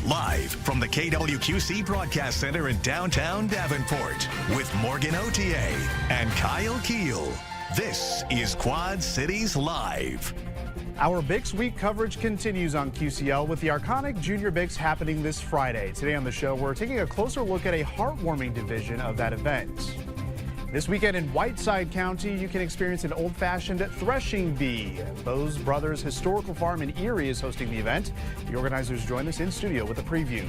Live from the KWQC Broadcast Center in downtown Davenport with Morgan Otier and Kyle Keel. This is Quad Cities Live. Our Bix Week coverage continues on QCL with the Arconic Jr. Bix happening this Friday. Today on the show, we're taking a closer look at a heartwarming division of that event. This weekend in Whiteside County, you can experience an old-fashioned threshing bee. Bose Brothers Historical Farm in Erie is hosting the event. The organizers join us in studio with a preview.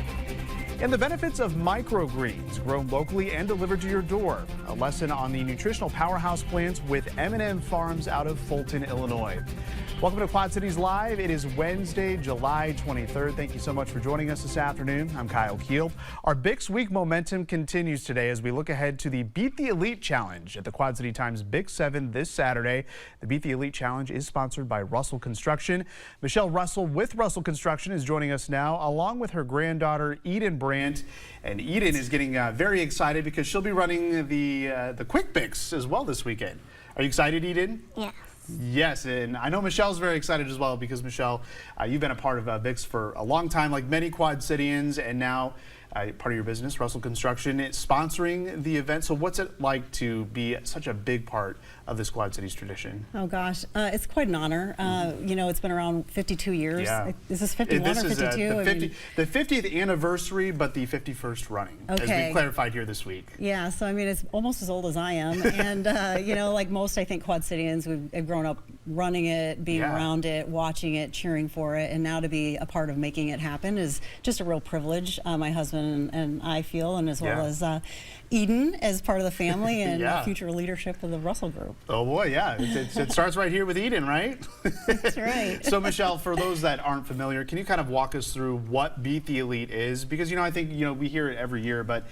And the benefits of microgreens grown locally and delivered to your door. A lesson on the nutritional powerhouse plants with M&M Farms out of Fulton, Illinois. Welcome to Quad Cities Live. It is Wednesday, July 23rd. Thank you so much for joining us this afternoon. I'm Kyle Keel. Our Bix Week momentum continues today as we look ahead to the Beat the Elite Challenge at the Quad City Times Bix 7 this Saturday. The Beat the Elite Challenge is sponsored by Russell Construction. Michelle Russell with Russell Construction is joining us now, along with her granddaughter, Eden Brandt. And Eden is getting very excited because she'll be running the Quick Bix as well this weekend. Are you excited, Eden? Yeah. Yes, and I know Michelle's very excited as well because, Michelle, you've been a part of Bix for a long time, like many Quad Cityans, and now part of your business, Russell Construction, is sponsoring the event. So what's it like to be such a big part of this Quad Cities tradition? Oh gosh, it's quite an honor. You know, it's been around 52 years. Yeah. Is this 51 this or 52? Is the 50th anniversary, but the 51st running, as we clarified here this week. Yeah, so I mean, it's almost as old as I am. And, you know, like most, I think, Quad Cityans, we've grown up running it, being around it, watching it, cheering for it. And now to be a part of making it happen is just a real privilege. My husband and I feel, and as well as Eden as part of the family and future leadership of the Russell Group. Oh boy, yeah, it starts right here with Eden, right? That's right. So Michelle, for those that aren't familiar, can you kind of walk us through what Beat the Elite is? Because, you know, I think, you know, we hear it every year, but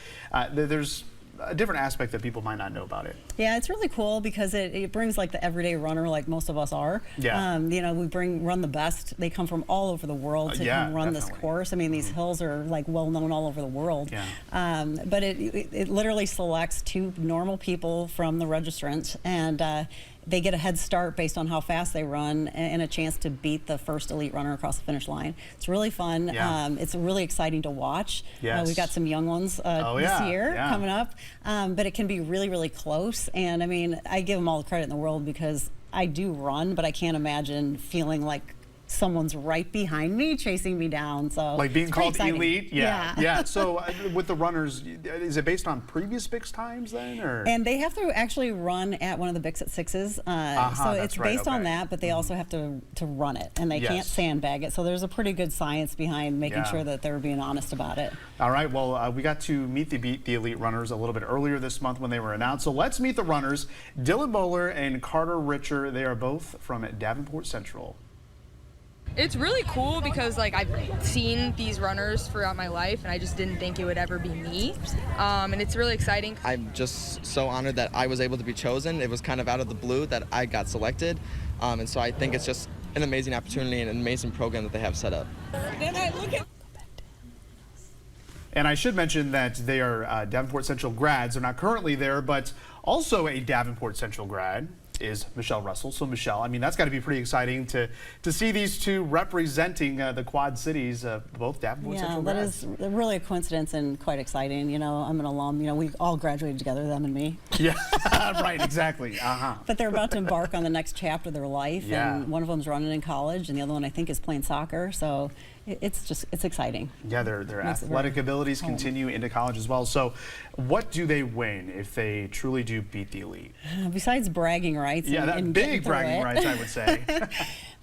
there's a different aspect that people might not know about it. Yeah, it's really cool because it brings like the everyday runner, like most of us are. Yeah. You know, we run the best. They come from all over the world to come run this course. I mean, these hills are like well known all over the world. Yeah. But it literally selects two normal people from the registrants, and they get a head start based on how fast they run and a chance to beat the first elite runner across the finish line. It's really fun. Yeah. It's really exciting to watch. Yes. We've got some young ones this year coming up, but it can be really, really close. And I mean, I give them all the credit in the world because I do run, but I can't imagine feeling like someone's right behind me chasing me down. So like being called elite. Yeah. So with the runners, is it based on previous Bix times then, or? And they have to actually run at one of the Bix at Sixes. So it's based on that, but they also have to run it, and they can't sandbag it. So there's a pretty good science behind making sure that they're being honest about it. All right. Well, we got to meet the elite runners a little bit earlier this month when they were announced. So let's meet the runners. Dylan Bowler and Carter Richer. They are both from Davenport Central. It's really cool because like I've seen these runners throughout my life and I just didn't think it would ever be me. And it's really exciting. I'm just so honored that I was able to be chosen. It was kind of out of the blue that I got selected. And so I think it's just an amazing opportunity and an amazing program that they have set up. And I should mention that they are Davenport Central grads. They're not currently there, but also a Davenport Central grad is Michelle Russell. So Michelle, I mean, that's got to be pretty exciting to see these two representing the Quad Cities, both Davenport Central grads. Yeah, that is really a coincidence and quite exciting. You know, I'm an alum. You know, we all graduated together, them and me. Yeah, right, exactly. But they're about to embark on the next chapter of their life, and one of them's running in college, and the other one I think is playing soccer. So it's exciting. Yeah, their athletic abilities continue into college as well. So what do they win if they truly do beat the elite? Besides bragging rights. Yeah, that big bragging rights, I would say.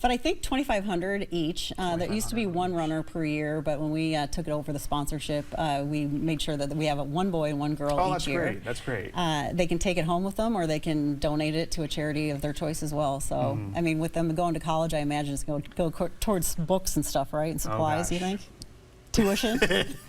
But I think $2,500 each. There used to be one runner per year, but when we took it over the sponsorship, we made sure that we have one boy and one girl each year. That's great. They can take it home with them, or they can donate it to a charity of their choice as well. So, I mean, with them going to college, I imagine it's going to go towards books and stuff, right? And supplies, you think? Tuition?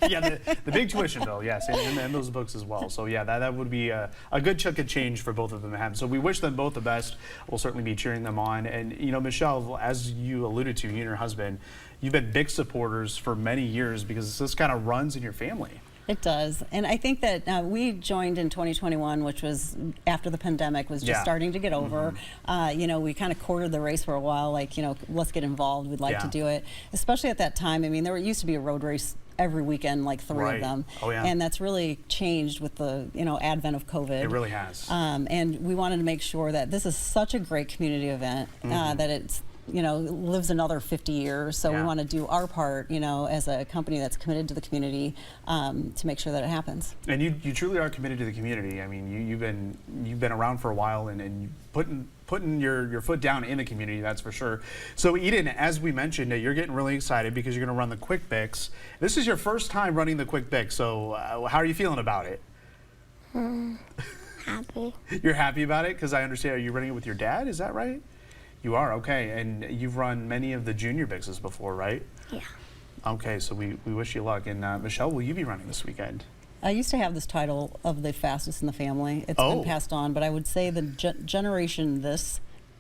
Yeah, the big tuition bill, yes, and those books as well. So yeah, that would be a good chunk of change for both of them to have. So we wish them both the best. We'll certainly be cheering them on. And you know, Michelle, as you alluded to, you and your husband, you've been big supporters for many years because this kind of runs in your family. It does. And I think that we joined in 2021, which was after the pandemic was just starting to get over. You know, we kind of courted the race for a while, like, you know, let's get involved. We'd like to do it. Especially at that time. I mean, there used to be a road race every weekend, like 3 of them. And that's really changed with the, you know, advent of COVID. It really has. And we wanted to make sure that this is such a great community event that it's, you know, lives another 50 years. So we want to do our part, you know, as a company that's committed to the community to make sure that it happens. And you truly are committed to the community. I mean, you've been around for a while and putting your foot down in the community, that's for sure. So Eden, as we mentioned, you're getting really excited because you're going to run the Quick Bix. This is your first time running the Quick Bix, so how are you feeling about it? Happy. You're happy about it? Because I understand, are you running it with your dad? Is that right? You are, okay. And you've run many of the Junior Bixes before, right? Yeah. Okay, so we wish you luck. And Michelle, will you be running this weekend? I used to have this title of the fastest in the family. It's been passed on, but I would say the generation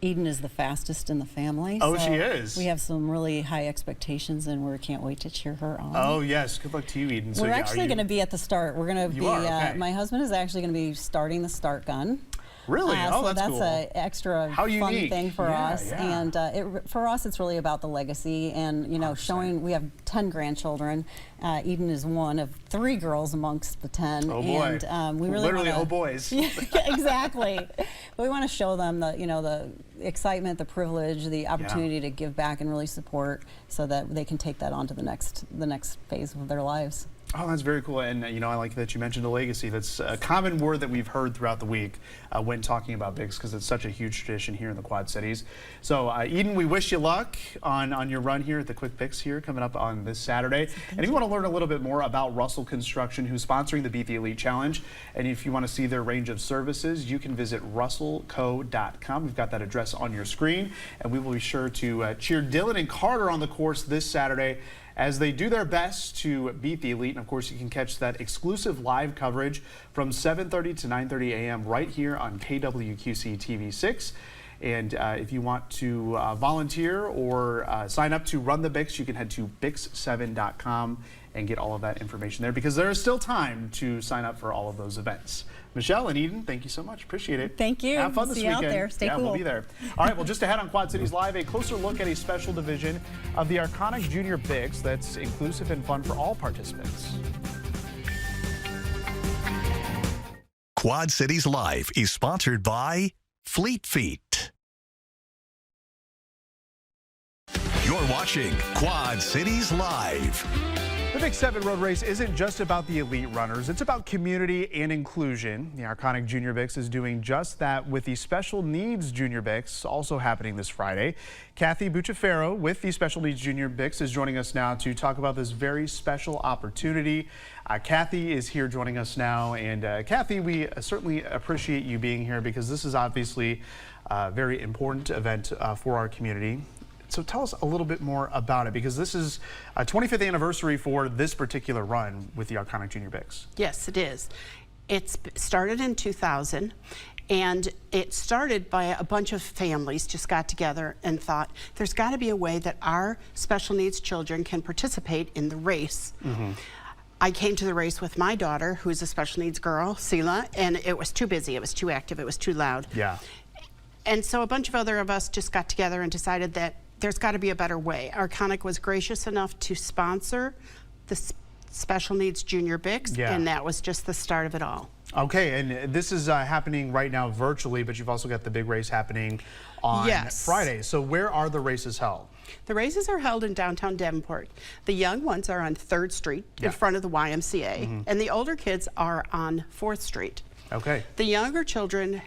Eden is the fastest in the family. Oh, so she is. We have some really high expectations, and we can't wait to cheer her on. Oh, yes. Good luck to you, Eden. We're actually going to be at the start. We're going to be, okay. My husband is actually going to be starting the start gun. Really? So that's cool. an extra fun thing for us. Yeah. And for us, it's really about the legacy and, you know, showing we have 10 grandchildren. Eden is one of 3 girls amongst the 10. Oh, boy. And we really literally, oh, boys. Exactly. But we want to show them the, you know, the excitement, the privilege, the opportunity to give back and really support so that they can take that on to the next phase of their lives. Oh, that's very cool. And, you know, I like that you mentioned the legacy. That's a common word that we've heard throughout the week when talking about Bix, because it's such a huge tradition here in the Quad Cities. So, Eden, we wish you luck on your run here at the Quick Bix here coming up on this Saturday. And if you want to learn a little bit more about Russell Construction, who's sponsoring the Beat the Elite Challenge, and if you want to see their range of services, you can visit russellco.com. We've got that address on your screen. And we will be sure to cheer Dylan and Carter on the course this Saturday as they do their best to beat the elite. And of course, you can catch that exclusive live coverage from 7:30 to 9:30 a.m. right here on KWQC TV 6. And if you want to volunteer or sign up to run the Bix, you can head to bix7.com and get all of that information there, because there is still time to sign up for all of those events. Michelle and Eden, thank you so much. Appreciate it. Thank you. Have fun this See you weekend. out there. Stay cool. We'll be there. All right, well, just ahead on Quad Cities Live, a closer look at a special division of the Arconic Jr. Bix that's inclusive and fun for all participants. Quad Cities Live is sponsored by Fleet Feet. You're watching Quad Cities Live. The Big 7 road race isn't just about the elite runners, it's about community and inclusion. The Arconic Jr. Bix is doing just that with the Special Needs Junior Bix also happening this Friday. Kathy Bucciferro with the Special Needs Junior Bix is joining us now to talk about this very special opportunity. Kathy is here joining us now, and Kathy, we certainly appreciate you being here because this is obviously a very important event for our community. So tell us a little bit more about it, because this is a 25th anniversary for this particular run with the Arconic Jr. Bix. Yes, it is. It started in 2000, and it started by a bunch of families just got together and thought there's got to be a way that our special needs children can participate in the race. I came to the race with my daughter, who's a special needs girl, Sela, and it was too busy, it was too active, it was too loud. Yeah. And so a bunch of other of us just got together and decided that there's got to be a better way. Arconic was gracious enough to sponsor the Special Needs Junior Bix, and that was just the start of it all. Okay, and this is happening right now virtually, but you've also got the big race happening on Friday. So where are the races held? The races are held in downtown Davenport. The young ones are on 3rd Street in front of the YMCA, and the older kids are on 4th Street. Okay. The younger children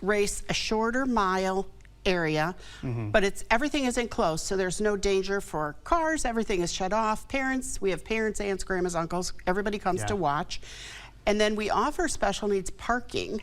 race a shorter mile area, but everything is enclosed, so there's no danger for cars. Everything is shut off. Parents, we have parents, aunts, grandmas, uncles, everybody comes to watch. And then we offer special needs parking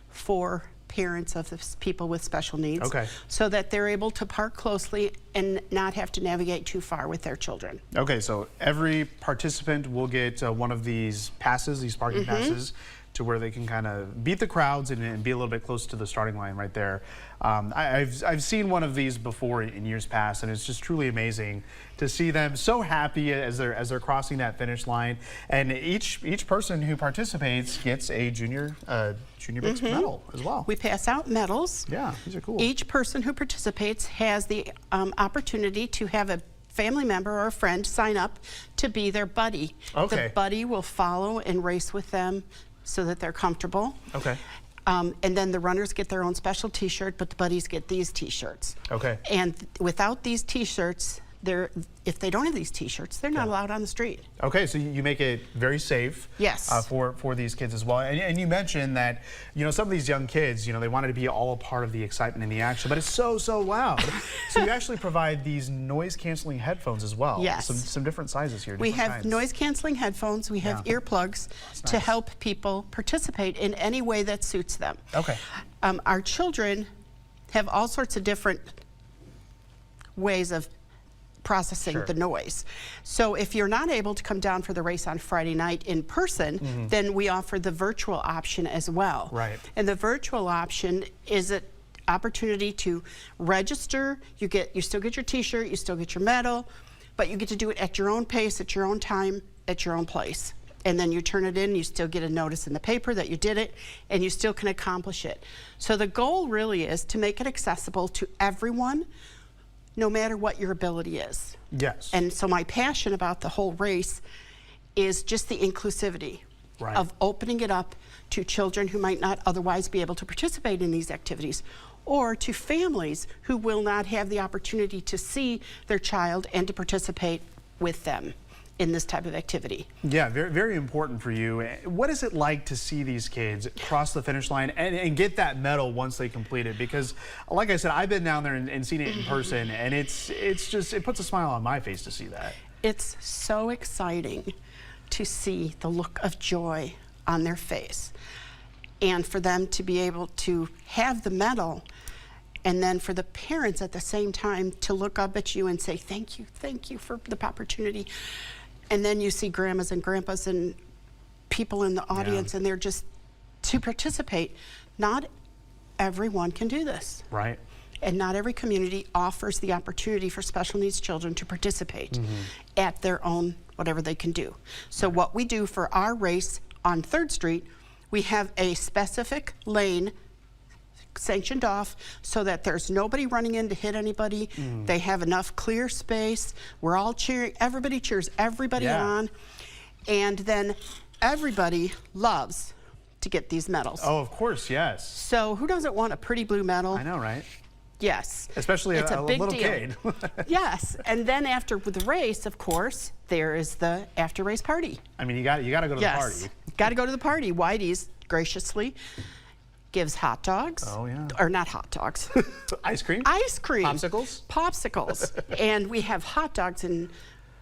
for parents of the people with special needs, so that they're able to park closely and not have to navigate too far with their children. Okay, so every participant will get one of these passes, these parking passes, to where they can kind of beat the crowds and be a little bit close to the starting line right there. I've seen one of these before in years past, and it's just truly amazing to see them so happy as they're crossing that finish line. And each person who participates gets a junior Beecher medal as well. We pass out medals. Yeah, these are cool. Each person who participates has the opportunity to have a family member or a friend sign up to be their buddy. Okay. The buddy will follow and race with them so that they're comfortable. Okay. And then the runners get their own special t-shirt, but the buddies get these t-shirts. Okay. And without these t-shirts, if they don't have these t-shirts, they're not allowed on the street. Okay, so you make it very safe. Yes. For these kids as well. And you mentioned that, some of these young kids, they wanted to be all a part of the excitement and the action, but it's so loud. So you actually provide these noise-canceling headphones as well. Yes. Some different sizes here. We have kinds. noise-canceling headphones. We have earplugs to help people participate in any way that suits them. Okay. Our children have all sorts of different ways of processing the noise. So if you're not able to come down for the race on Friday night in person, then we offer the virtual option as well. Right. And the virtual option is an opportunity to register. You still get your t-shirt, you still get your medal, but you get to do it at your own pace, at your own time, at your own place. And then you turn it in, you still get a notice in the paper that you did it, and you still can accomplish it. So the goal really is to make it accessible to everyone, no matter what your ability is. Yes. And so my passion about the whole race is just the inclusivity of opening it up to children who might not otherwise be able to participate in these activities, or to families who will not have the opportunity to see their child and to participate with them in this type of activity. Yeah, very, very important for you. What is it like to see these kids cross the finish line and get that medal once they complete it? Because, like I said, I've been down there and seen it in person, and it puts a smile on my face to see that. It's so exciting to see the look of joy on their face, and for them to be able to have the medal, and then for the parents at the same time to look up at you and say, thank you for the opportunity. And then you see grandmas and grandpas and people in the audience, and they're just to participate. Not everyone can do this. Right. And not every community offers the opportunity for special needs children to participate at their own, whatever they can do. So what we do for our race on 3rd Street, we have a specific lane sanctioned off so that there's nobody running in to hit anybody. They have enough clear space. We're all cheering. Everybody cheers everybody on. And then everybody loves to get these medals. Oh, of course, yes. So who doesn't want a pretty blue medal? I know, right? Yes. Especially it's a big little deal. kid. Yes. And then after the race, of course, there is the after race party. I mean, you got to go to the party. Got to go to the party. Whitey's graciously gives hot dogs. Oh, yeah. Or not hot dogs. Ice cream? Ice cream. Popsicles? Popsicles. And we have hot dogs and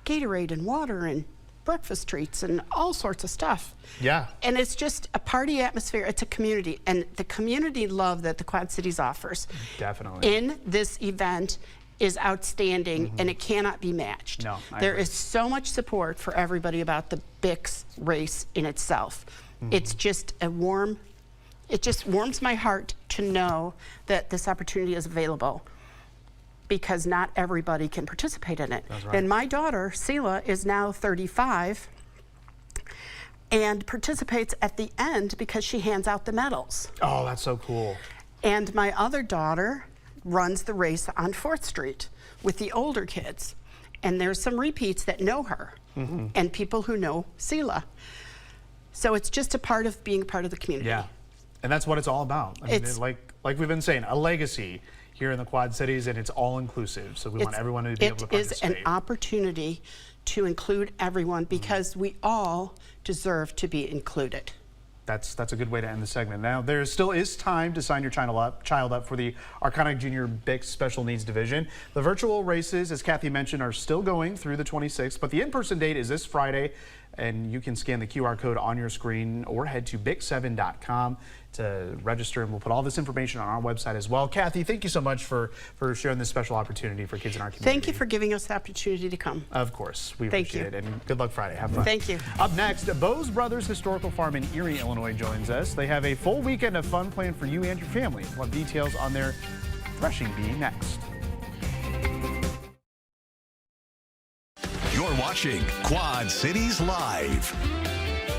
Gatorade and water and breakfast treats and all sorts of stuff. Yeah. And it's just a party atmosphere. It's a community. And the community love that the Quad Cities offers in this event is outstanding, and it cannot be matched. No, there is so much support for everybody about the BIX race in itself. It's just it just warms my heart to know that this opportunity is available, because not everybody can participate in it. That's right. And my daughter, Sela, is now 35 and participates at the end because she hands out the medals. Oh, that's so cool. And my other daughter runs the race on 4th Street with the older kids. And there's some repeats that know her and people who know Sela. So it's just a part of being part of the community. Yeah. And that's what it's all about. I mean, like we've been saying, a legacy here in the Quad Cities, and it's all inclusive. So we want everyone to be able to participate. It is an opportunity to include everyone, because we all deserve to be included. That's a good way to end the segment. Now, there still is time to sign your child up for the Arconic Jr. BIX Special Needs Division. The virtual races, as Kathy mentioned, are still going through the 26th, but the in-person date is this Friday, And you can scan the QR code on your screen or head to bic7.com to register, and we'll put all this information on our website as well. Kathy, thank you so much for sharing this special opportunity for kids in our community. Thank you for giving us the opportunity to come. Of course, we appreciate it, and good luck Friday. Have fun. Thank you. Up next, Bose Brothers Historical Farm in Erie, Illinois joins us. They have a full weekend of fun planned for you and your family. We'll have details on their Threshing Bee next. You're watching Quad Cities Live.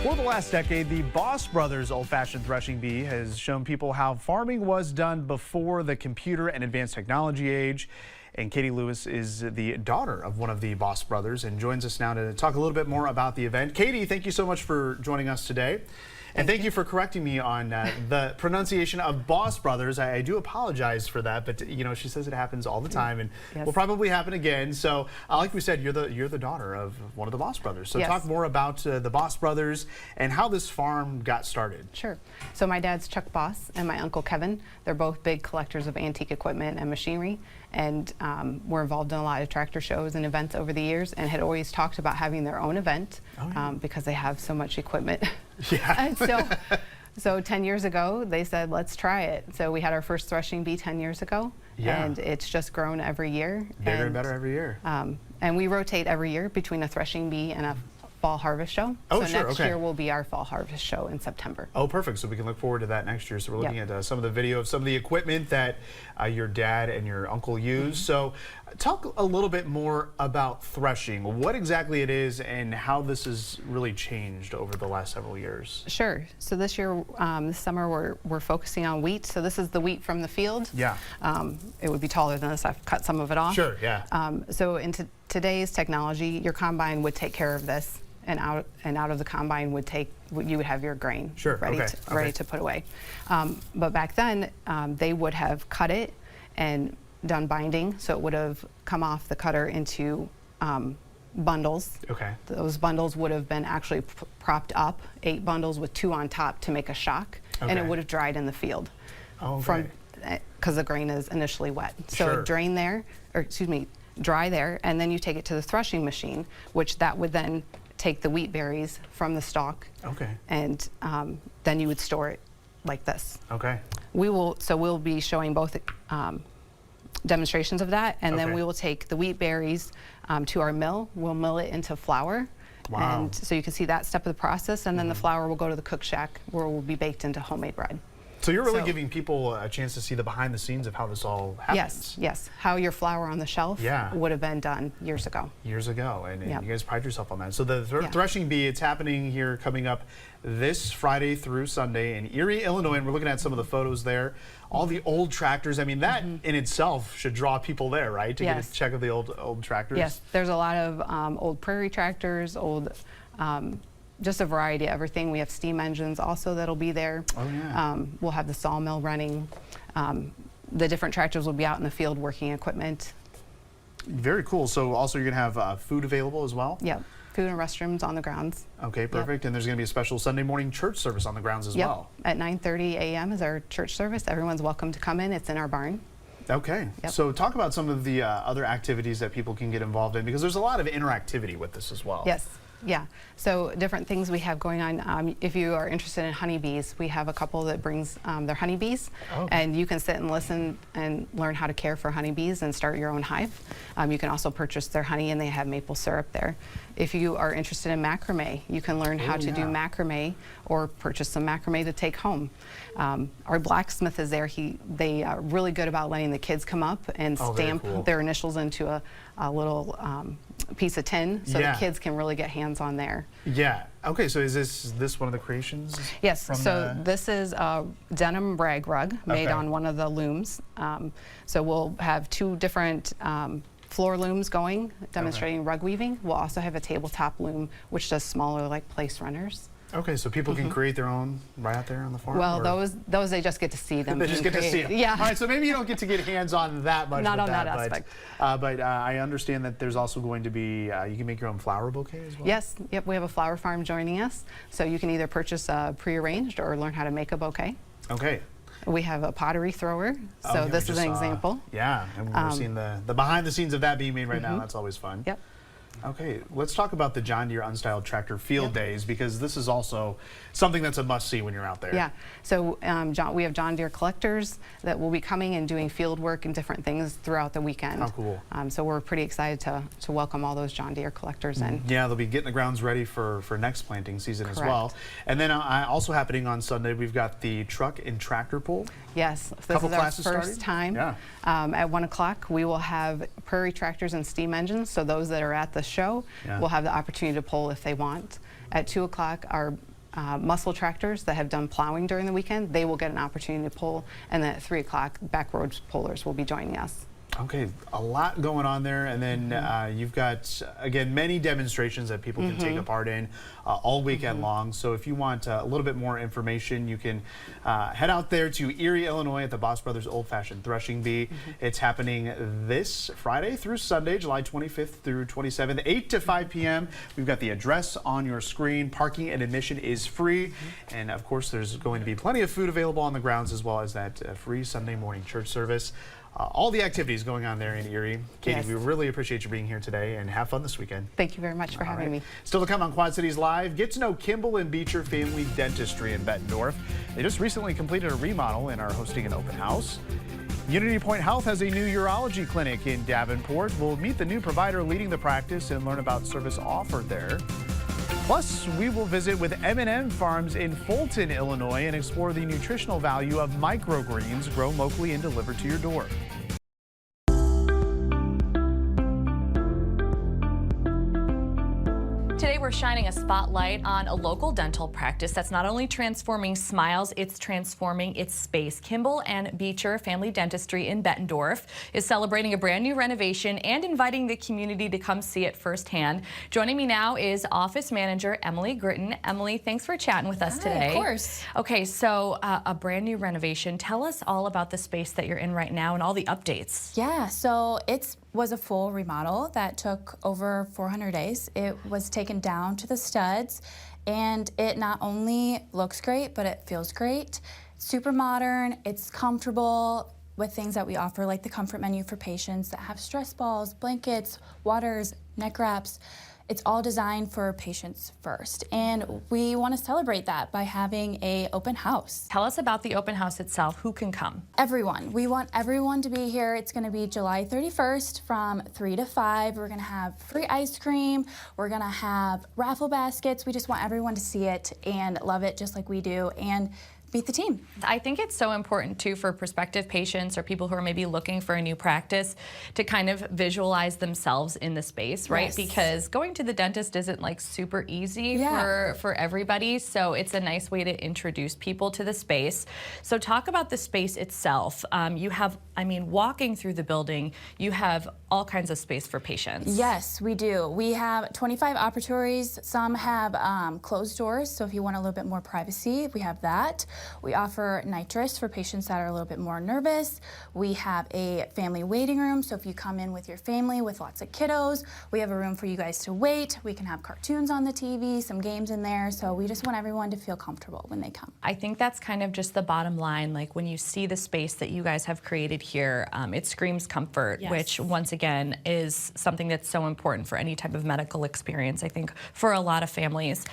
For the last decade, the Boss Brothers old-fashioned threshing bee has shown people how farming was done before the computer and advanced technology age. And Katie Lewis is the daughter of one of the Boss Brothers and joins us now to talk a little bit more about the event. Katie, thank you so much for joining us today. And thank you for correcting me on the pronunciation of Boss Brothers. I do apologize for that, but you know, she says it happens all the time, and will probably happen again. So, like we said, you're the daughter of one of the Boss Brothers. So talk more about the Boss Brothers and how this farm got started. Sure. So my dad's Chuck Boss and my uncle Kevin. They're both big collectors of antique equipment and machinery, and were involved in a lot of tractor shows and events over the years, and had always talked about having their own event because they have so much equipment. Yeah. And so 10 years ago, they said, let's try it. So we had our first threshing bee 10 years ago, and it's just grown every year. Better and better every year. And we rotate every year between a threshing bee and a fall harvest show. Oh, so sure, next year will be our fall harvest show in September. Oh, perfect. So we can look forward to that next year. So we're looking at some of the video of some of the equipment that your dad and your uncle use. So talk a little bit more about threshing, what exactly it is and how this has really changed over the last several years. Sure. So this year, this summer, we're focusing on wheat. So this is the wheat from the field. Yeah. It would be taller than this. I've cut some of it off. Sure, yeah. So in today's technology, your combine would take care of this. And out of the combine you would have your grain ready to put away. But back then, they would have cut it and done binding, so it would have come off the cutter into bundles. Okay. Those bundles would have been actually propped up, 8 bundles with 2 on top to make a shock, and it would have dried in the field. Because the grain is initially wet. So drain there, or excuse me, dry there, and then you take it to the threshing machine, which that would then take the wheat berries from the stalk, and then you would store it like this. Okay. We'll be showing both demonstrations of that, and then we will take the wheat berries to our mill. We'll mill it into flour. Wow. And so you can see that step of the process, and then the flour will go to the cook shack where it will be baked into homemade bread. So you're really giving people a chance to see the behind the scenes of how this all happens. Yes, yes. How your flour on the shelf would have been done years ago. Years ago, and you guys pride yourself on that. So the Threshing Bee, it's happening here coming up this Friday through Sunday in Erie, Illinois, and we're looking at some of the photos there. All the old tractors, I mean, that in itself should draw people there, right? To get a check of the old tractors. Yes, there's a lot of old prairie tractors, old just a variety of everything. We have steam engines also that'll be there. Oh, yeah. We'll have the sawmill running. The different tractors will be out in the field working equipment. Very cool. So also you're going to have food available as well? Yep. Food and restrooms on the grounds. Okay, perfect. And there's going to be a special Sunday morning church service on the grounds as well. At 9:30 a.m. is our church service. Everyone's welcome to come in. It's in our barn. Okay. So talk about some of the other activities that people can get involved in, because there's a lot of interactivity with this as well. Yes. Yeah, so different things we have going on. If you are interested in honeybees, we have a couple that brings their honeybees, and you can sit and listen and learn how to care for honeybees and start your own hive. You can also purchase their honey, and they have maple syrup there. If you are interested in macrame, you can learn how to do macrame or purchase some macrame to take home. Our blacksmith is there. They are really good about letting the kids come up and stamp their initials into a little piece of tin, so the kids can really get hands on there. Yeah. Okay, so is this one of the creations? Yes, so this is a denim brag rug made on one of the looms. So we'll have 2 different floor looms going, demonstrating rug weaving. We'll also have a tabletop loom, which does smaller, like place runners. Okay, so people can create their own right out there on the farm? Well, those they just get to see them. They just get to see them. Yeah. All right, so maybe you don't get to get hands-on that much. Not with on that aspect. But I understand that there's also going to be, you can make your own flower bouquet as well? Yes, yep, we have a flower farm joining us. So you can either purchase pre-arranged or learn how to make a bouquet. Okay. We have a pottery thrower, so this is an example. Yeah, and we're seeing the behind the scenes of that being made right now. That's always fun. Yep. Okay, let's talk about the John Deere Unstyled Tractor Field Days, because this is also something that's a must-see when you're out there. Yeah, so we have John Deere collectors that will be coming and doing field work and different things throughout the weekend. Oh, cool. So we're pretty excited to welcome all those John Deere collectors in. Yeah, they'll be getting the grounds ready for next planting season as well. And then also happening on Sunday, we've got the truck and tractor pull. Yes, this is our first time. Yeah. At 1 o'clock, we will have prairie tractors and steam engines, so those that are at the show will have the opportunity to pull if they want. At 2 o'clock, our muscle tractors that have done plowing during the weekend, they will get an opportunity to pull, and then at 3 o'clock, backroads pullers will be joining us. Okay, a lot going on there, and then you've got, again, many demonstrations that people can take a part in all weekend long. So if you want a little bit more information, you can head out there to Erie, Illinois at the Boss Brothers Old Fashioned Threshing Bee. It's happening this Friday through Sunday, July 25th through 27th, 8 to 5 p.m. We've got the address on your screen. Parking and admission is free, and of course there's going to be plenty of food available on the grounds, as well as that free Sunday morning church service. All the activities going on there in Erie. Katie, we really appreciate you being here today, and have fun this weekend. Thank you very much for having me. Still to come on Quad Cities Live, get to know Kimball and Beecher Family Dentistry in Bettendorf. They just recently completed a remodel and are hosting an open house. UnityPoint Health has a new urology clinic in Davenport. We'll meet the new provider leading the practice and learn about service offered there. Plus, we will visit with M&M Farms in Fulton, Illinois, and explore the nutritional value of microgreens grown locally and delivered to your door. Today we're shining a spotlight on a local dental practice that's not only transforming smiles, it's transforming its space. Kimball and Beecher Family Dentistry in Bettendorf is celebrating a brand new renovation and inviting the community to come see it firsthand. Joining me now is Office Manager Emily Gritton. Emily, thanks for chatting with us today. Of course. Okay, so a brand new renovation. Tell us all about the space that you're in right now and all the updates. Yeah, so it was a full remodel that took over 400 days. It was taken down to the studs, and it not only looks great, but it feels great. Super modern, it's comfortable with things that we offer, like the comfort menu for patients that have stress balls, blankets, waters, neck wraps. It's all designed for patients first, and we want to celebrate that by having an open house. Tell us about the open house itself. Who can come? Everyone. We want everyone to be here. It's going to be July 31st from 3 to 5. We're going to have free ice cream. We're going to have raffle baskets. We just want everyone to see it and love it just like we do, and beat the team. I think it's so important too for prospective patients or people who are maybe looking for a new practice to kind of visualize themselves in the space, right? Yes. Because going to the dentist isn't like super easy for everybody, so it's a nice way to introduce people to the space. So talk about the space itself. You have, I mean, walking through the building, you have all kinds of space for patients. Yes, we do. We have 25 operatories. Some have closed doors, so if you want a little bit more privacy, we have that. We offer nitrous for patients that are a little bit more nervous. We have a family waiting room, so if you come in with your family with lots of kiddos, we have a room for you guys to wait. We can have cartoons on the TV, some games in there, so we just want everyone to feel comfortable when they come. I think that's kind of just the bottom line. Like when you see the space that you guys have created here, it screams comfort, which once again is something that's so important for any type of medical experience, I think, for a lot of families.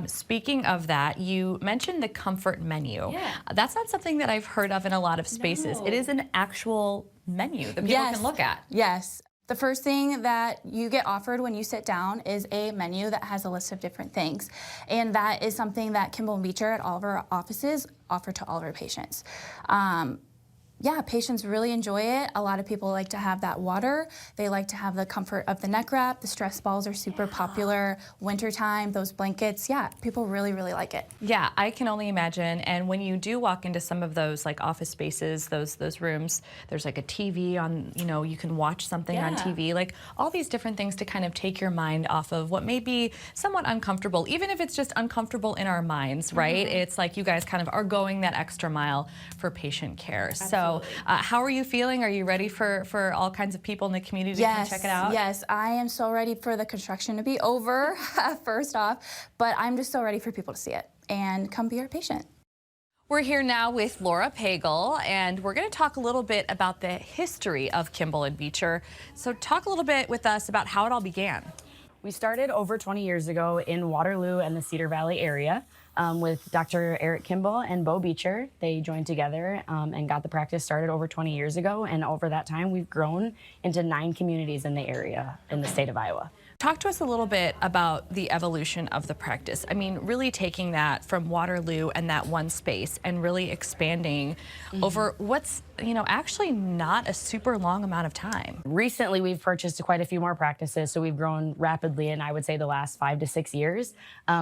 Speaking of that, you mentioned the comfort menu. Yeah. That's not something that I've heard of in a lot of spaces. No. It is an actual menu that people can look at. Yes. The first thing that you get offered when you sit down is a menu that has a list of different things. And that is something that Kimball and Beecher at all of our offices offer to all of our patients. Yeah, patients really enjoy it. A lot of people like to have that water. They like to have the comfort of the neck wrap. The stress balls are super popular. Wintertime, those blankets, people really, really like it. Yeah, I can only imagine. And when you do walk into some of those like office spaces, those rooms, there's like a TV on, you know, you can watch something on TV, like all these different things to kind of take your mind off of what may be somewhat uncomfortable, even if it's just uncomfortable in our minds, right? It's like you guys kind of are going that extra mile for patient care. Absolutely. So how are you feeling? Are you ready for all kinds of people in the community to come check it out? Yes, I am so ready for the construction to be over, first off, but I'm just so ready for people to see it and come be our patient. We're here now with Laura Pagel, and we're going to talk a little bit about the history of Kimball and Beecher. So talk a little bit with us about how it all began. We started over 20 years ago in Waterloo and the Cedar Valley area with Dr. Eric Kimball and Bo Beecher. They joined together and got the practice started over 20 years ago. And over that time, we've grown into 9 communities in the area in the state of Iowa. Talk to us a little bit about the evolution of the practice. I mean, really taking that from Waterloo and that one space and really expanding over what's, you know, actually not a super long amount of time. Recently, we've purchased quite a few more practices, so we've grown rapidly in, I would say, the last 5 to 6 years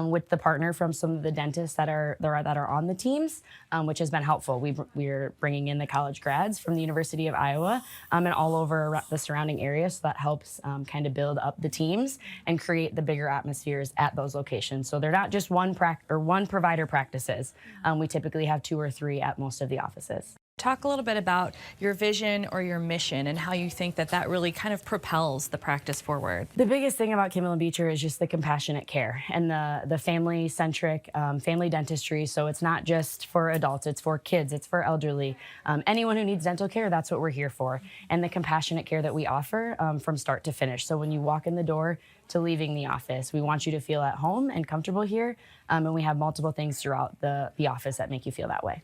with the partner from some of the dentists that are on the teams, which has been helpful. We're bringing in the college grads from the University of Iowa and all over the surrounding area, so that helps kind of build up the teams and create the bigger atmospheres at those locations. So they're not just one provider practices. We typically have 2 or 3 at most of the offices. Talk a little bit about your vision or your mission and how you think that really kind of propels the practice forward. The biggest thing about Kimball Beecher is just the compassionate care and the family-centric family dentistry. So it's not just for adults, it's for kids, it's for elderly. Anyone who needs dental care, that's what we're here for. And the compassionate care that we offer from start to finish. So when you walk in the door to leaving the office, we want you to feel at home and comfortable here. And we have multiple things throughout the office that make you feel that way.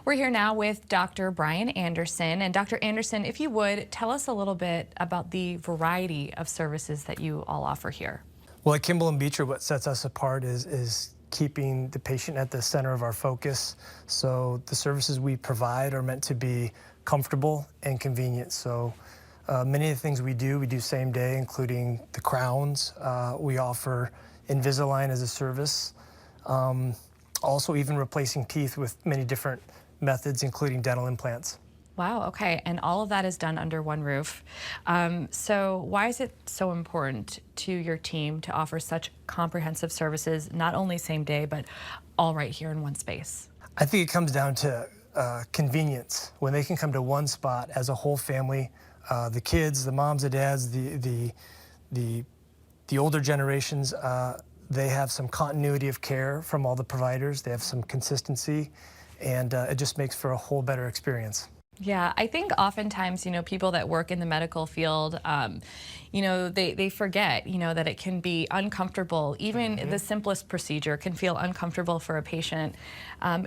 We're here now with Dr. Brian Anderson. And Dr. Anderson, if you would, tell us a little bit about the variety of services that you all offer here. Well, at Kimball & Beecher, what sets us apart is keeping the patient at the center of our focus. So the services we provide are meant to be comfortable and convenient. So many of the things we do same day, including the crowns. We offer Invisalign as a service. Also even replacing teeth with many different methods, including dental implants. Wow, okay, and all of that is done under one roof. So why is it so important to your team to offer such comprehensive services, not only same day, but all right here in one space? I think it comes down to convenience. When they can come to one spot as a whole family, the kids, the moms, the dads, the older generations, they have some continuity of care from all the providers. They have some consistency, and it just makes for a whole better experience. Yeah, I think oftentimes, you know, people that work in the medical field, you know, they forget, you know, that it can be uncomfortable. Even the simplest procedure can feel uncomfortable for a patient.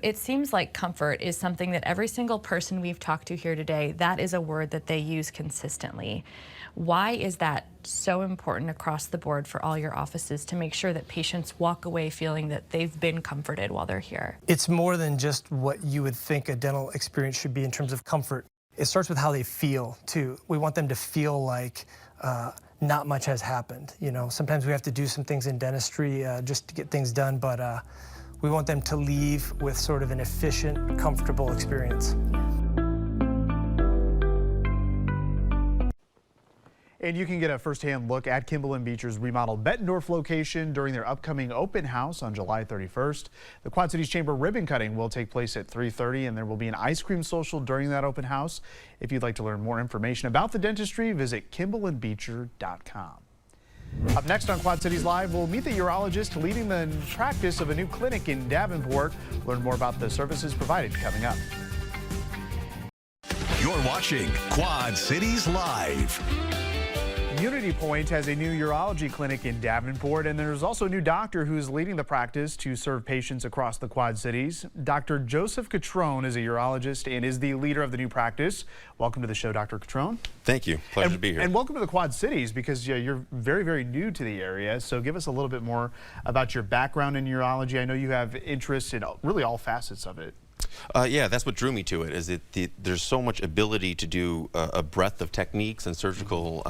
It seems like comfort is something that every single person we've talked to here today, that is a word that they use consistently. Why is that so important across the board for all your offices to make sure that patients walk away feeling that they've been comforted while they're here? It's more than just what you would think a dental experience should be in terms of comfort. It starts with how they feel, too. We want them to feel like not much has happened. You know, sometimes we have to do some things in dentistry just to get things done, but we want them to leave with sort of an efficient, comfortable experience. And you can get a first-hand look at Kimball & Beecher's remodeled Bettendorf location during their upcoming open house on July 31st. The Quad Cities Chamber ribbon cutting will take place at 3:30, and there will be an ice cream social during that open house. If you'd like to learn more information about the dentistry, visit kimballandbeecher.com. Up next on Quad Cities Live, we'll meet the urologist leading the practice of a new clinic in Davenport. Learn more about the services provided coming up. You're watching Quad Cities Live. UnityPoint has a new urology clinic in Davenport, and there's also a new doctor who's leading the practice to serve patients across the Quad Cities. Dr. Joseph Catrone is a urologist and is the leader of the new practice. Welcome to the show, Dr. Catrone. Thank you. Pleasure to be here. And welcome to the Quad Cities, because you're very, very new to the area. So give us a little bit more about your background in urology. I know you have interest in really all facets of it. Yeah, that's what drew me to it, is that there's so much ability to do a breadth of techniques and surgical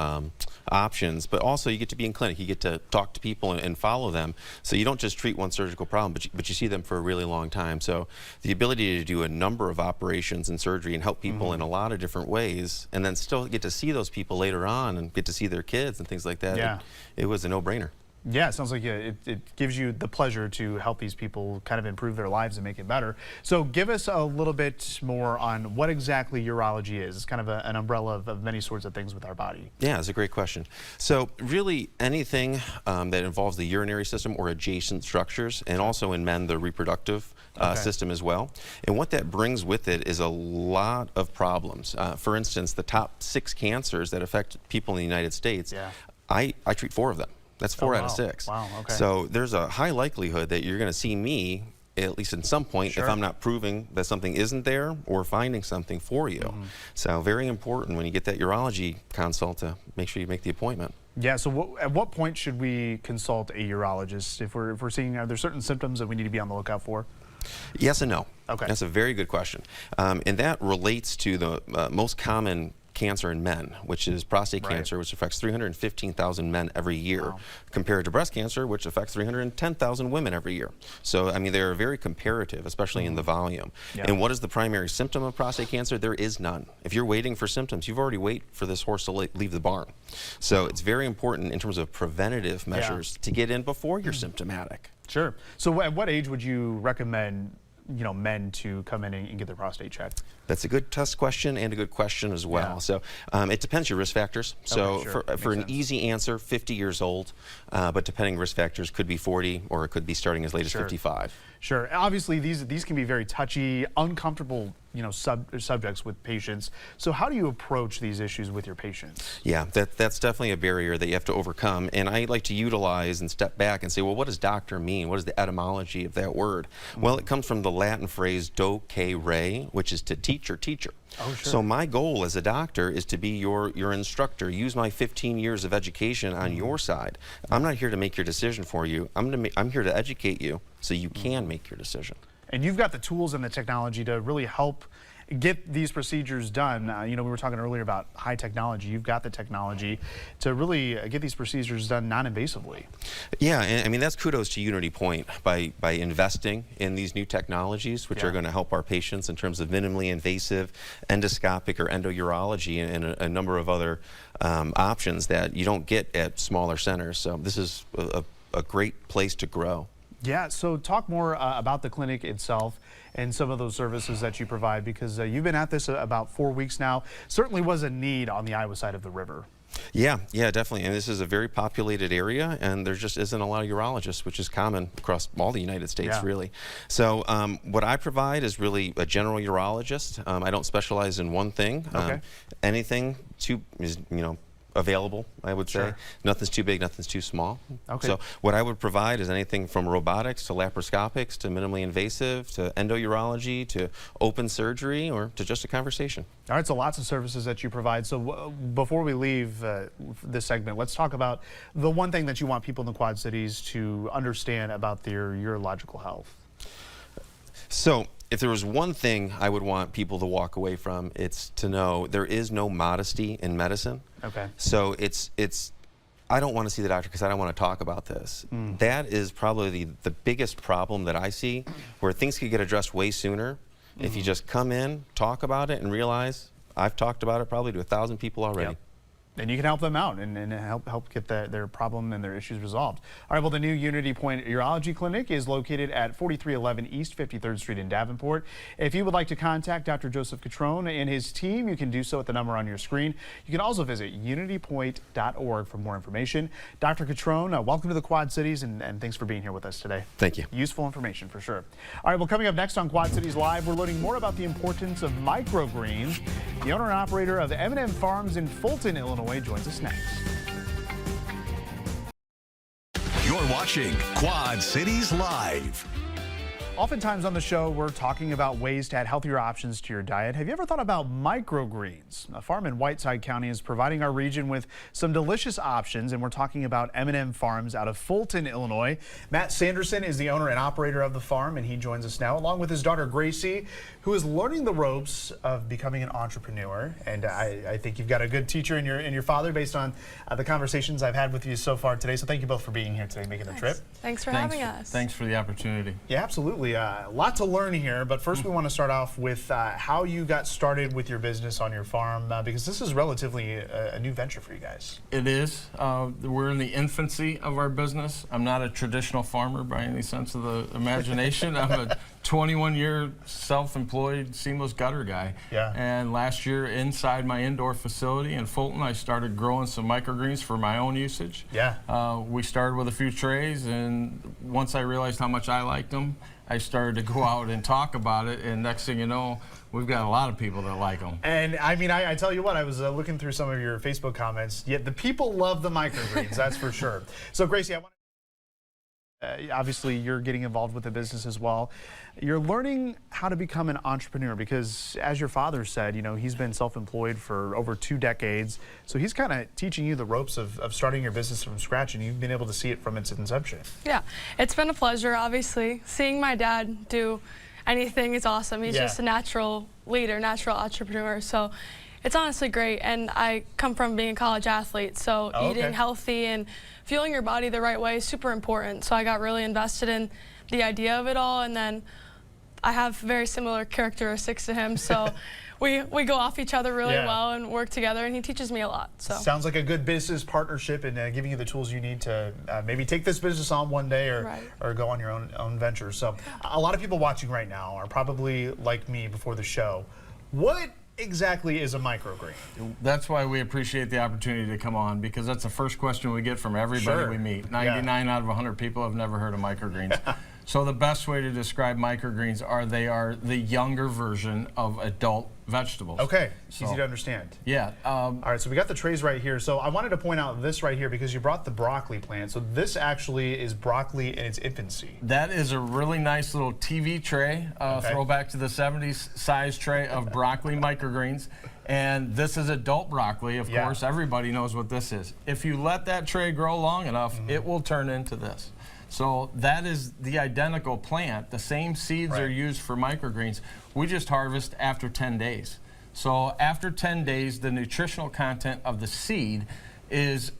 options, but also you get to be in clinic. You get to talk to people and follow them. So you don't just treat one surgical problem, but you see them for a really long time. So the ability to do a number of operations and surgery and help people in a lot of different ways, and then still get to see those people later on and get to see their kids and things like that, it was a no-brainer. Yeah, it sounds like it gives you the pleasure to help these people kind of improve their lives and make it better. So give us a little bit more on what exactly urology is. It's kind of an umbrella of many sorts of things with our body. Yeah, it's a great question. So really anything that involves the urinary system or adjacent structures, and also in men the reproductive system as well. And what that brings with it is a lot of problems. For instance, the top 6 cancers that affect people in the United States, I treat 4 of them. That's 4 out of 6. Wow, okay. So there's a high likelihood that you're going to see me, at least at some point, if I'm not proving that something isn't there or finding something for you. So very important when you get that urology consult to make sure you make the appointment. Yeah, so at what point should we consult a urologist? If we're seeing, are there certain symptoms that we need to be on the lookout for? Yes and no. Okay. That's a very good question. And that relates to the most common cancer in men, which is prostate cancer, which affects 315,000 men every year, compared to breast cancer, which affects 310,000 women every year. So, I mean, they're very comparative, especially in the volume. And what is the primary symptom of prostate cancer? There is none. If you're waiting for symptoms, you've already waited for this horse to leave the barn. So it's very important in terms of preventative measures to get in before you're symptomatic. Sure. So at what age would you recommend, you know, men to come in and get their prostate checked? That's a good test question and a good question as well. So it depends your risk factors. So for an easy answer, 50 years old, but depending risk factors could be 40 or it could be starting as late as 55. Sure. Obviously, these can be very touchy, uncomfortable, you know, subjects with patients. So how do you approach these issues with your patients? Yeah, that's definitely a barrier that you have to overcome. And I like to utilize and step back and say, well, what does doctor mean? What is the etymology of that word? Well, it comes from the Latin phrase docere re, which is to teach or teacher. Oh, sure. So my goal as a doctor is to be your instructor. Use my 15 years of education on your side. I'm not here to make your decision for you. I'm here to educate you so you can make your decision. And you've got the tools and the technology to really help get these procedures done. You know, we were talking earlier about high technology. You've got the technology to really get these procedures done non-invasively. Yeah, and I mean, that's kudos to UnityPoint by investing in these new technologies, which are going to help our patients in terms of minimally invasive endoscopic or endourology and a number of other options that you don't get at smaller centers. So this is a great place to grow. Yeah, so talk more about the clinic itself and some of those services that you provide, because you've been at this about 4 weeks now. Certainly was a need on the Iowa side of the river. Yeah, definitely. And this is a very populated area, and there just isn't a lot of urologists, which is common across all the United States, really. So what I provide is really a general urologist. I don't specialize in one thing. Anything is, you know, available, I would say. Nothing's too big, nothing's too small. So what I would provide is anything from robotics to laparoscopics to minimally invasive to endourology to open surgery or to just a conversation. All right, so lots of services that you provide. So before we leave this segment, let's talk about the one thing that you want people in the Quad Cities to understand about their urological health. So if there was one thing I would want people to walk away from, it's to know there is no modesty in medicine. So I don't want to see the doctor because I don't want to talk about this. That is probably the biggest problem that I see, where things could get addressed way sooner if you just come in, talk about it, and realize I've talked about it probably to 1,000 people already. And you can help them out and help get their problem and their issues resolved. All right, well, the new UnityPoint Urology Clinic is located at 4311 East 53rd Street in Davenport. If you would like to contact Dr. Joseph Catrone and his team, you can do so at the number on your screen. You can also visit unitypoint.org for more information. Dr. Catrone, welcome to the Quad Cities, and thanks for being here with us today. Thank you. Useful information for sure. All right, well, coming up next on Quad Cities Live, we're learning more about the importance of microgreens. The owner and operator of M&M Farms in Fulton, Illinois, joins us next. You're watching Quad Cities Live. Oftentimes on the show, we're talking about ways to add healthier options to your diet. Have you ever thought about microgreens? A farm in Whiteside County is providing our region with some delicious options, and we're talking about M&M Farms out of Fulton, Illinois. Matt Sanderson is the owner and operator of the farm, and he joins us now, along with his daughter Gracie, who is learning the ropes of becoming an entrepreneur. And I think you've got a good teacher in your father, based on the conversations I've had with you so far today. So thank you both for being here today, making the trip. Thanks for having us. Thanks for the opportunity. Yeah, absolutely. A lot to learn here, but first we want to start off with how you got started with your business on your farm, because this is relatively a new venture for you guys. It is. We're in the infancy of our business. I'm not a traditional farmer by any sense of the imagination. I'm a 21-year self-employed seamless gutter guy. And last year, inside my indoor facility in Fulton, I started growing some microgreens for my own usage. We started with a few trays, and once I realized how much I liked them, I started to go out and talk about it, and next thing you know, we've got a lot of people that like them. And I mean, I tell you what, I was looking through some of your Facebook comments. Yet the people love the microgreens, that's for sure. So Gracie, I want obviously you're getting involved with the business as well. You're learning how to become an entrepreneur because, as your father said, you know, he's been self-employed for over 2 decades. So he's kind of teaching you the ropes of starting your business from scratch, and you've been able to see it from its inception. Yeah, it's been a pleasure, obviously. Seeing my dad do anything is awesome. He's just a natural leader, natural entrepreneur. So it's honestly great. And I come from being a college athlete, so eating healthy and fueling your body the right way is super important. So I got really invested in the idea of it all, and then I have very similar characteristics to him, so we go off each other really well and work together, and he teaches me a lot. So sounds like a good business partnership and giving you the tools you need to maybe take this business on one day or go on your own venture. So a lot of people watching right now are probably like me before the show. What exactly is a microgreen? That's why we appreciate the opportunity to come on, because that's the first question we get from everybody we meet. 99 out of 100 people have never heard of microgreens. So the best way to describe microgreens are they are the younger version of adult vegetables. Okay, easy to understand. Yeah. All right, so we got the trays right here. So I wanted to point out this right here because you brought the broccoli plant. So this actually is broccoli in its infancy. That is a really nice little TV tray, throwback to the 70s size tray of broccoli microgreens. And this is adult broccoli, of course. Everybody knows what this is. If you let that tray grow long enough, it will turn into this. So that is the identical plant. The same seeds are used for microgreens. We just harvest after 10 days. So after 10 days, the nutritional content of the seed is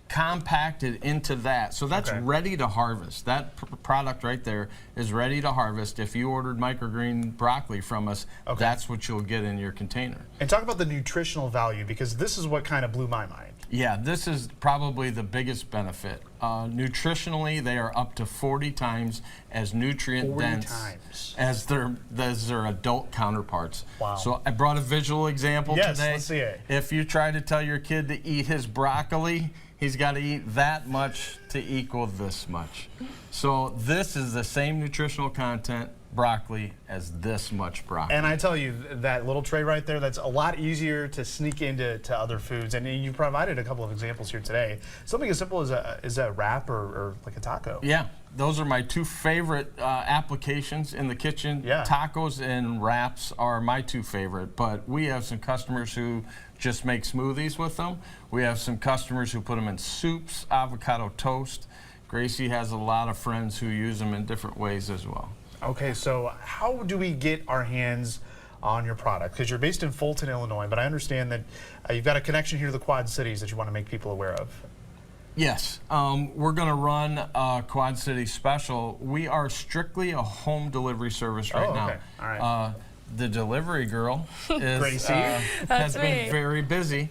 compacted into that. So that's ready to harvest. That product right there is ready to harvest. If you ordered microgreen broccoli from us, that's what you'll get in your container. And talk about the nutritional value, because this is what kind of blew my mind. Yeah, this is probably the biggest benefit. Nutritionally, they are up to 40 times as nutrient dense as their adult counterparts. Wow. So I brought a visual example today. Let's see it. If you try to tell your kid to eat his broccoli, he's got to eat that much to equal this much. So this is the same nutritional content broccoli as this much broccoli. And I tell you, that little tray right there, that's a lot easier to sneak into other foods. And you provided a couple of examples here today. Something as simple as a wrap or like a taco. Yeah, those are my 2 favorite applications in the kitchen. Tacos and wraps are my 2 favorite, but we have some customers who just make smoothies with them. We have some customers who put them in soups, avocado toast. Gracie has a lot of friends who use them in different ways as well. Okay, so how do we get our hands on your product? Because you're based in Fulton, Illinois, but I understand that you've got a connection here to the Quad Cities that you want to make people aware of. Yes, we're going to run a Quad City special. We are strictly a home delivery service right now. All right. The delivery girl is, has been very busy.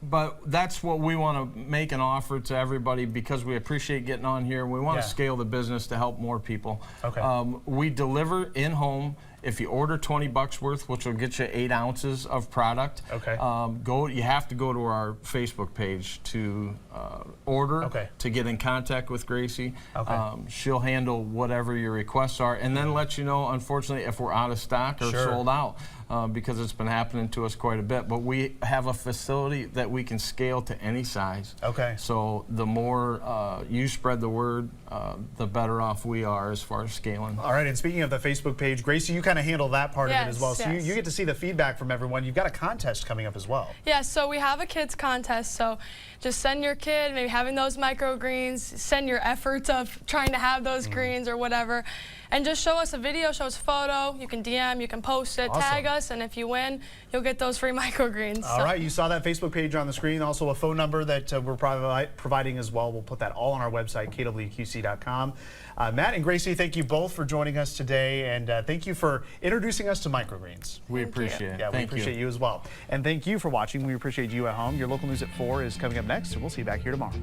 But that's what we want to make an offer to everybody, because we appreciate getting on here. We want to scale the business to help more people. We deliver in-home. If you order 20 bucks worth, which will get you 8 ounces of product, you have to go to our Facebook page to order, to get in contact with Gracie. She'll handle whatever your requests are, and then let you know, unfortunately, if we're out of stock or sold out, because it's been happening to us quite a bit. But we have a facility that we can scale to any size. So the more you spread the word, the better off we are as far as scaling. All right, and speaking of the Facebook page, Gracie, you kind of handle that part of it as well. So you get to see the feedback from everyone. You've got a contest coming up as well. Yeah, so we have a kids contest. So just send your kid, maybe having those microgreens, send your efforts of trying to have those greens or whatever, and just show us a video, show us a photo. You can DM, you can post it, tag us, and if you win, you'll get those free microgreens. All right, you saw that Facebook page on the screen, also a phone number that we're providing as well. We'll put that all on our website, kwqc.com. Matt and Gracie, thank you both for joining us today, and thank you for introducing us to microgreens. We appreciate it. Yeah, we appreciate you as well. And thank you for watching. We appreciate you at home. Your local news at 4 is coming up next, and we'll see you back here tomorrow.